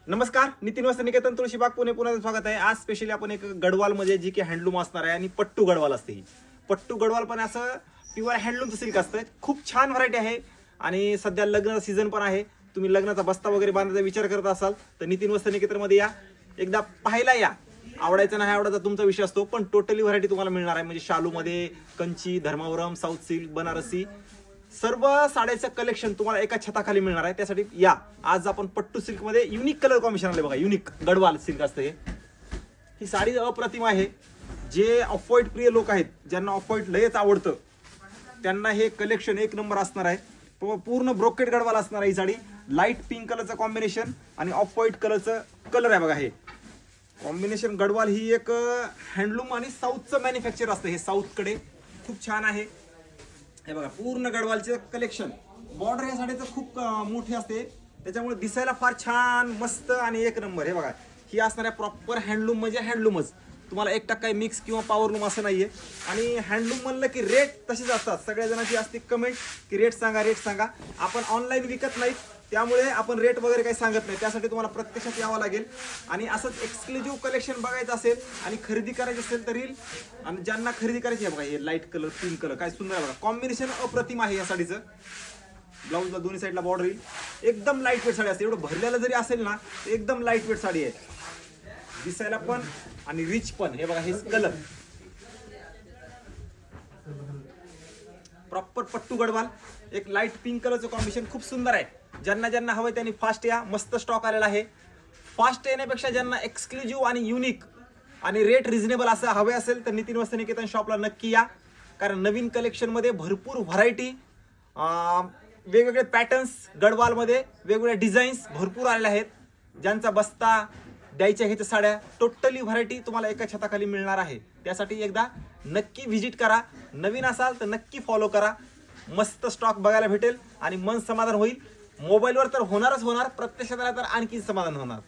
नमस्कार, नितीन वस्त्र निकेतन तुळशीबाग पुणे पुन्हा स्वागत आहे. आज स्पेशली आपण एक गडवाल मध्ये जी की हँडलूम असणार आहे आणि पट्टू गडवाल असते. ही पट्टू गडवाल पण असं प्युअर हँडलूमचं सिल्क असतं. खूप छान व्हरायटी आहे आणि सध्या लग्नाचा सीझन पण आहे. तुम्ही लग्नाचा बस्ता वगैरे बांधायचा विचार करत असाल तर नितीन वस्त्र निकेतन मध्ये या, एकदा पाहायला या. आवडायचा नाही आवडायचा तुमचा विषय असतो, पण टोटली व्हरायटी तुम्हाला मिळणार आहे. म्हणजे शालू मध्ये कंची, धर्मावरम, साऊथ सिल्क, बनारसी सर्व साड्याचं कलेक्शन तुम्हाला एका छताखाली मिळणार आहे. त्यासाठी या. आज आपण पट्टू सिल्क मध्ये युनिक कलर कॉम्बिनेशन आले बघा. युनिक गडवाल सिल्क असतं हे. ही साडी अप्रतिम आहे. जे ऑफ व्हाईट प्रिय लोक आहेत, ज्यांना ऑफ व्हाईट लयच आवडतं, त्यांना हे कलेक्शन एक नंबर असणार आहे. पूर्ण ब्रोकेड गडवाल असणार आहे ही साडी. लाईट पिंक कलरचं कॉम्बिनेशन आणि ऑफ व्हाईट कलरचं कलर आहे बघा. हे कॉम्बिनेशन गडवाल ही एक हँडलूम आणि साऊथचं मॅन्युफॅक्चर असतं. हे साऊथकडे खूप छान आहे. हे बघा पूर्ण गडवालचे कलेक्शन. बॉर्डर या साडीचं खूप मोठी असते, त्याच्यामुळे दिसायला फार छान मस्त आणि एक नंबर. हे बघा ही असणार आहे प्रॉपर हँडलूम, म्हणजे हँडलूमच. तुम्हाला 1% मिक्स किंवा पॉवरलूम असं नाहीये. आणि हँडलूम म्हणलं की रेट तशीच असतात. सगळ्या जणांची असते कमेंट की रेट सांगा रेट सांगा. आपण ऑनलाईन विकत नाही, त्यामुळे आपण रेट वगैरे काही सांगत नाही. त्यासाठी तुम्हाला प्रत्यक्षात यावं लागेल. आणि असंच एक्सक्लुझिव्ह कलेक्शन बघायचं असेल आणि खरेदी करायची असेल तर येईल. आणि ज्यांना खरेदी करायची आहे बघा, हे लाईट कलर पिंक कलर काय सुंदर आहे बघा. कॉम्बिनेशन अप्रतिम आहे या साडीचं. ब्लाऊजला दोन्ही साईडला बॉर्डर येईल. एकदम लाईट वेट साडी असते. एवढं भरलेलं जरी असेल ना, एकदम लाईट वेट साडी आहे. दिसायला पण आणि रिच पण. हे बघा हे कलर प्रॉपर पट्टू गडवाल. एक लाईट पिंक कलरचं कॉम्बिनेशन खूप सुंदर आहे. ज्यांना ज्यांना हवंय त्यांनी फास्ट या. मस्त स्टॉक आलेला आहे. फास्ट येण्यापेक्षा ज्यांना एक्सक्लुझिव्ह आणि युनिक आणि रेट रिझनेबल असं हवे असेल तर नितीन वस्त्र निकेतन शॉपला नक्की या. कारण नवीन कलेक्शन मध्ये भरपूर व्हरायटी, वेगवेगळे पॅटर्न्स गडवालमध्ये, वेगवेगळे डिझाईन्स भरपूर आलेले आहेत. ज्यांचा बस्ता द्यायच्या ह्याच्या साड्या टोटली व्हरायटी तुम्हाला एका छताखाली मिळणार आहे. त्यासाठी एकदा नक्की व्हिजिट करा. नवीन असाल तर नक्की फॉलो करा. मस्त स्टॉक बघायला भेटेल आणि मन समाधान होईल. मोबाईलवर तर होणारच होणार, प्रत्यक्षात आला तर आणखी समाधान होणार.